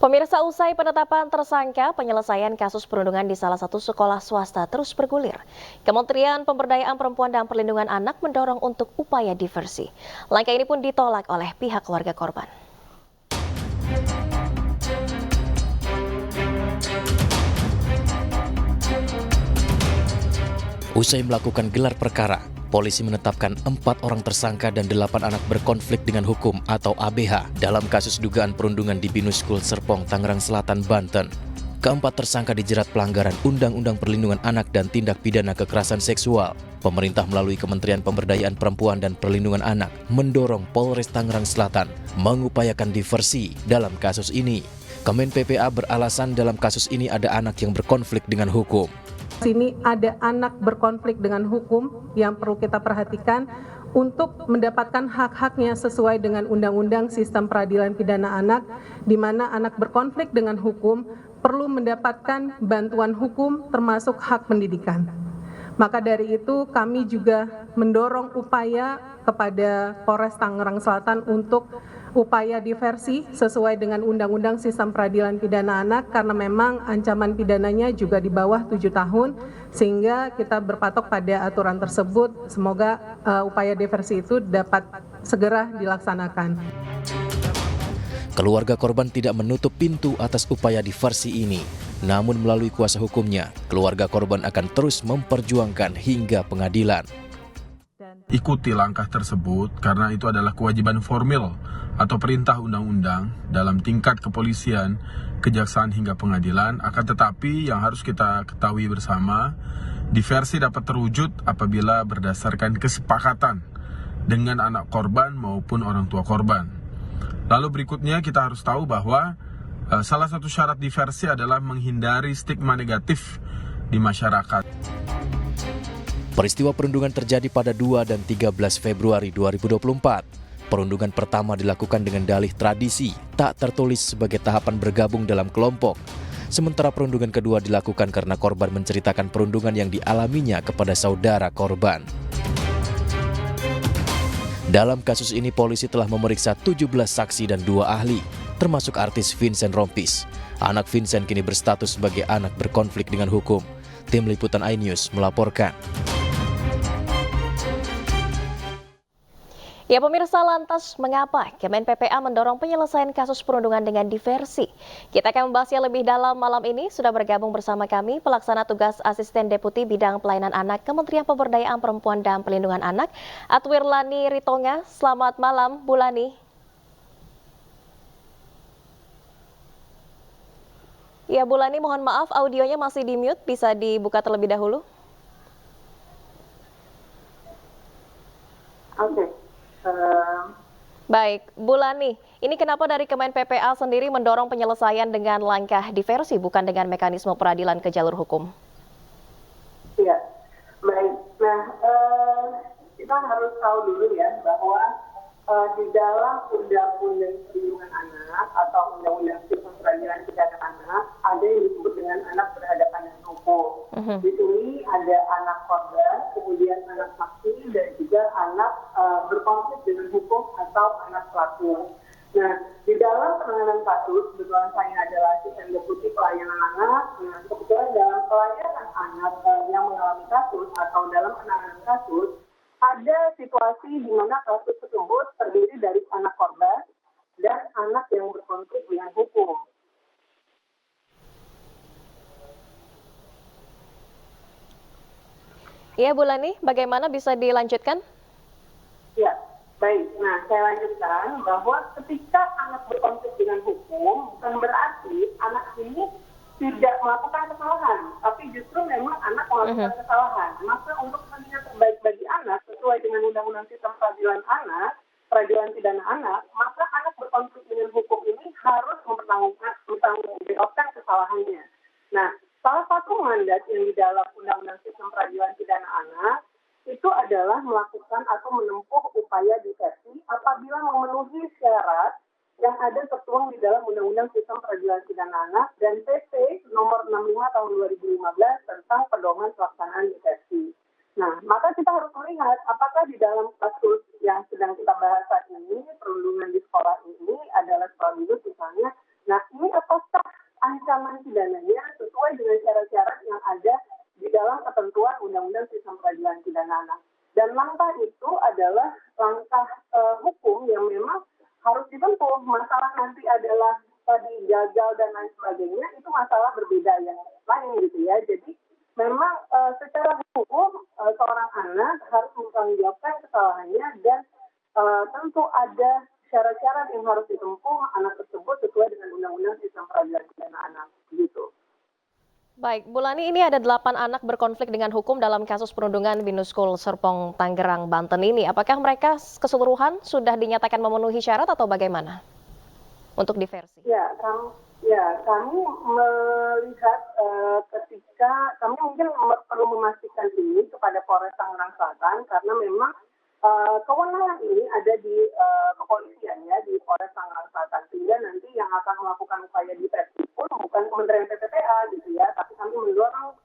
Pemirsa, usai penetapan tersangka, penyelesaian kasus perundungan di salah satu sekolah swasta terus bergulir. Kementerian Pemberdayaan Perempuan dan Perlindungan Anak mendorong untuk upaya diversi. Langkah ini pun ditolak oleh pihak keluarga korban. Usai melakukan gelar perkara, polisi menetapkan 4 orang tersangka dan 8 anak berkonflik dengan hukum atau ABH dalam kasus dugaan perundungan di Binus School Serpong, Tangerang Selatan, Banten. Keempat tersangka dijerat pelanggaran Undang-Undang Perlindungan Anak dan tindak pidana kekerasan seksual. Pemerintah melalui Kementerian Pemberdayaan Perempuan dan Perlindungan Anak mendorong Polres Tangerang Selatan mengupayakan diversi dalam kasus ini. Kemen PPA beralasan dalam kasus ini ada anak yang berkonflik dengan hukum. Sini ada anak berkonflik dengan hukum yang perlu kita perhatikan untuk mendapatkan hak-haknya sesuai dengan Undang-Undang Sistem Peradilan Pidana Anak, di mana anak berkonflik dengan hukum perlu mendapatkan bantuan hukum termasuk hak pendidikan. Maka dari itu kami juga mendorong upaya kepada Polres Tangerang Selatan untuk upaya diversi sesuai dengan Undang-Undang Sistem Peradilan Pidana Anak, karena memang ancaman pidananya juga di bawah 7 tahun, sehingga kita berpatok pada aturan tersebut. Semoga upaya diversi itu dapat segera dilaksanakan. Keluarga korban tidak menutup pintu atas upaya diversi ini. Namun melalui kuasa hukumnya, keluarga korban akan terus memperjuangkan hingga pengadilan. Ikuti langkah tersebut karena itu adalah kewajiban formil atau perintah undang-undang dalam tingkat kepolisian, kejaksaan hingga pengadilan. Akan tetapi yang harus kita ketahui bersama, diversi dapat terwujud apabila berdasarkan kesepakatan dengan anak korban maupun orang tua korban. Lalu berikutnya kita harus tahu bahwa salah satu syarat diversi adalah menghindari stigma negatif di masyarakat. Peristiwa perundungan terjadi pada 2 dan 13 Februari 2024. Perundungan pertama dilakukan dengan dalih tradisi, tak tertulis sebagai tahapan bergabung dalam kelompok. Sementara perundungan kedua dilakukan karena korban menceritakan perundungan yang dialaminya kepada saudara korban. Dalam kasus ini polisi telah memeriksa 17 saksi dan 2 ahli, termasuk artis Vincent Rompis. Anak Vincent kini berstatus sebagai anak berkonflik dengan hukum. Tim Liputan iNews melaporkan. Ya pemirsa, lantas mengapa Kemen PPA mendorong penyelesaian kasus perundungan dengan diversi? Kita akan membahasnya lebih dalam malam ini. Sudah bergabung bersama kami Pelaksana Tugas Asisten Deputi Bidang Pelayanan Anak Kementerian Pemberdayaan Perempuan dan Perlindungan Anak, Atwirlani Ritonga. Selamat malam, Bu Lani. Ya Bu Lani, mohon maaf audionya masih di mute, bisa dibuka terlebih dahulu. Oke. Baik, Bu Lani, ini kenapa dari Kemen PPA sendiri mendorong penyelesaian dengan langkah diversi bukan dengan mekanisme peradilan ke jalur hukum? Ya, baik. Nah, kita harus tahu dulu ya bahwa di dalam Undang-Undang Perlindungan Anak atau Undang-Undang Sistem Peradilan Pidana Anak ada yang disebut dengan anak berhadapan dengan hukum. Di sini ada anak korban, kemudian anak saksi, dan juga anak berkonflik dengan hukum atau anak pelaku. Nah, di dalam penanganan kasus, kebetulan saya adalah asisten deputi pelayanan anak. Nah, kebetulan dalam pelayanan anak yang mengalami kasus atau dalam penanganan kasus, ada situasi di mana kasus tersebut terdiri dari anak korban dan anak yang berkonflik dengan hukum. Iya Bu Lani, bagaimana bisa dilanjutkan? Ya, baik. Nah, saya lanjutkan bahwa ketika anak berkonflik dengan hukum, bukan berarti anak ini tidak melakukan kesalahan, tapi justru memang anak melakukan kesalahan. Maka untuk kepentingan terbaik bagi anak, sesuai dengan Undang-Undang Sistem Peradilan Anak, Peradilan Pidana Anak, maka anak berkonflik dengan hukum ini harus mempertanggungjawabkan kesalahannya. Nah, salah satu mandat yang di dalam Undang-Undang Sistem Peradilan Pidana Anak itu adalah melakukan atau menempuh upaya diversi apabila memenuhi syarat yang ada tertuang di dalam Undang-Undang Sistem Peradilan Pidana Anak dan PP nomor 65 tahun 2015 tentang pedoman pelaksanaan diversi. Nah, maka kita harus melihat apakah di dalam kasus yang sedang kita bahas saat ini, perundungan di sekolah ini adalah sekolah Binus misalnya. Nah, ini apakah ancaman pidananya sesuai dengan syarat-syarat yang ada di dalam ketentuan Undang-Undang Sistem Peradilan Pidana Anak. Dan langkah itu adalah langkah hukum yang memang harus ditempuh. Masalah nanti adalah tadi gagal dan lain sebagainya, itu masalah berbeda yang lain gitu ya. Jadi memang secara hukum seorang anak harus mempertanggungjawabkan kesalahannya dan tentu ada syarat-syarat yang harus ditempuh anak tersebut sesuai dengan Undang-Undang Sistem Peradilan Pidana Anak gitu. Baik, Bu Lani, ini ada 8 anak berkonflik dengan hukum dalam kasus perundungan Binus School Serpong, Tangerang, Banten ini. Apakah mereka keseluruhan sudah dinyatakan memenuhi syarat atau bagaimana untuk diversi? Kami melihat ketika kami mungkin perlu memastikan ini kepada Polres Tangerang Selatan karena memang kewenangan ini ada di kepolisian ya di Polres Tangerang Selatan, sehingga nanti yang akan melakukan upaya diversi pun bukan Kementerian PPPA gitu ya, tapi kami mendorong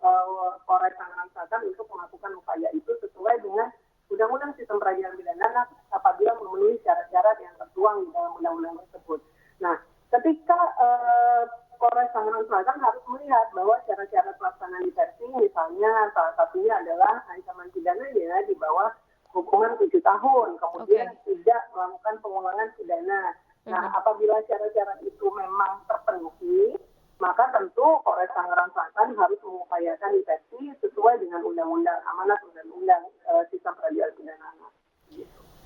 Polres Tangerang Selatan untuk melakukan upaya itu sesuai dengan Undang-Undang Sistem Peradilan Pidana Anak apabila memenuhi syarat-syarat yang tertuang di dalam undang-undang tersebut. Nah, ketika Polres Tangerang Selatan harus melihat bahwa syarat-syarat pelaksanaan diversi, misalnya salah satunya adalah ancaman pidananya di bawah hukuman 7 tahun, kemudian tidak melakukan pengulangan pidana. Nah, apabila syarat-syarat itu memang terpenuhi, maka tentu Polres Tangerang Selatan harus mengupayakan diversi sesuai dengan undang-undang amanat undang-undang sistem peradilan pidana anak.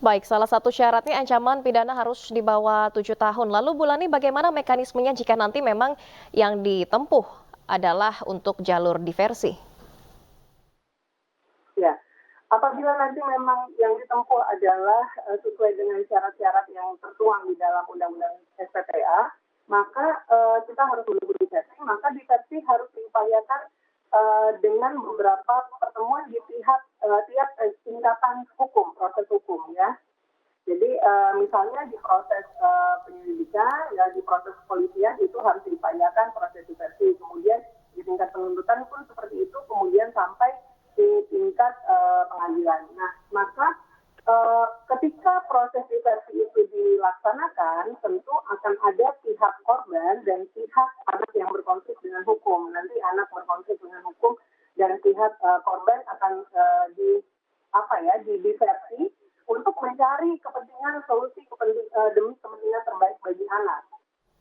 Baik, salah satu syaratnya ancaman pidana harus di bawah 7 tahun. Lalu Bu Lani, bagaimana mekanismenya jika nanti memang yang ditempuh adalah untuk jalur diversi? Ya, apabila nanti memang yang ditempuh adalah sesuai dengan syarat-syarat yang tertuang di dalam Undang-Undang SPPA, maka kita harus menunggu diversi. Maka diversi harus diupayakan dengan beberapa pertemuan di tiap tingkatan hukum, proses hukum ya. Jadi misalnya di proses penyelidikan, ya di proses kepolisian itu harus diupayakan proses diversi. Kemudian di tingkat penuntutan pun seperti itu, kemudian sampai di tingkat pengadilan. Nah, maka ketika proses diversi itu dilaksanakan, tentu akan ada pihak korban dan pihak anak yang berkonflik dengan hukum. Nanti anak berkonflik dengan hukum dan pihak korban akan diversi untuk mencari kepentingan solusi demi kepentingan terbaik bagi anak.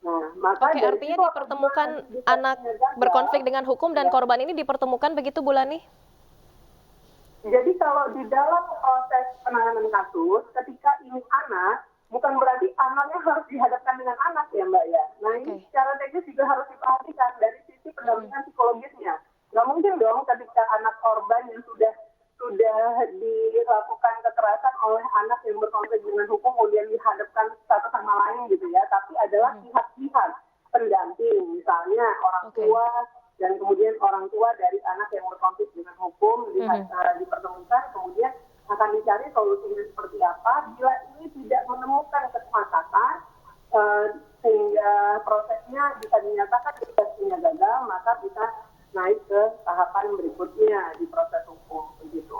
Nah, maka artinya dipertemukan anak berkonflik dengan hukum dan korban ini dipertemukan begitu, Bu Lani? Jadi kalau di dalam proses penanganan kasus, ketika ini anak, bukan berarti anaknya harus dihadapkan dengan anak ya Mbak ya. Nah ini secara teknis juga harus diperhatikan dari sisi pendampingan psikologisnya. Nggak mungkin dong ketika anak korban yang sudah dilakukan kekerasan oleh anak yang berkonflik dengan hukum kemudian dihadapkan satu sama lain gitu ya. Tapi adalah pihak-pihak pendamping, misalnya orang tua, dan kemudian orang tua dari anak yang berkonflik dengan hukum dipertemukan, kemudian akan dicari solusinya seperti apa. Bila ini tidak menemukan kesepakatan sehingga prosesnya bisa dinyatakan diversinya gagal, maka bisa naik ke tahapan berikutnya di proses hukum begitu.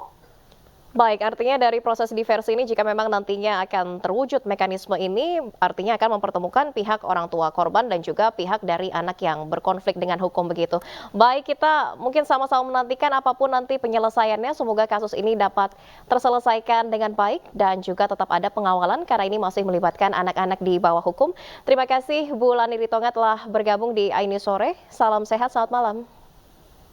Baik, artinya dari proses diversi ini jika memang nantinya akan terwujud mekanisme ini, artinya akan mempertemukan pihak orang tua korban dan juga pihak dari anak yang berkonflik dengan hukum begitu. Baik, kita mungkin sama-sama menantikan apapun nanti penyelesaiannya, semoga kasus ini dapat terselesaikan dengan baik dan juga tetap ada pengawalan karena ini masih melibatkan anak-anak di bawah hukum. Terima kasih Bu Lani Ritonga telah bergabung di Aini Sore. Salam sehat, selamat malam.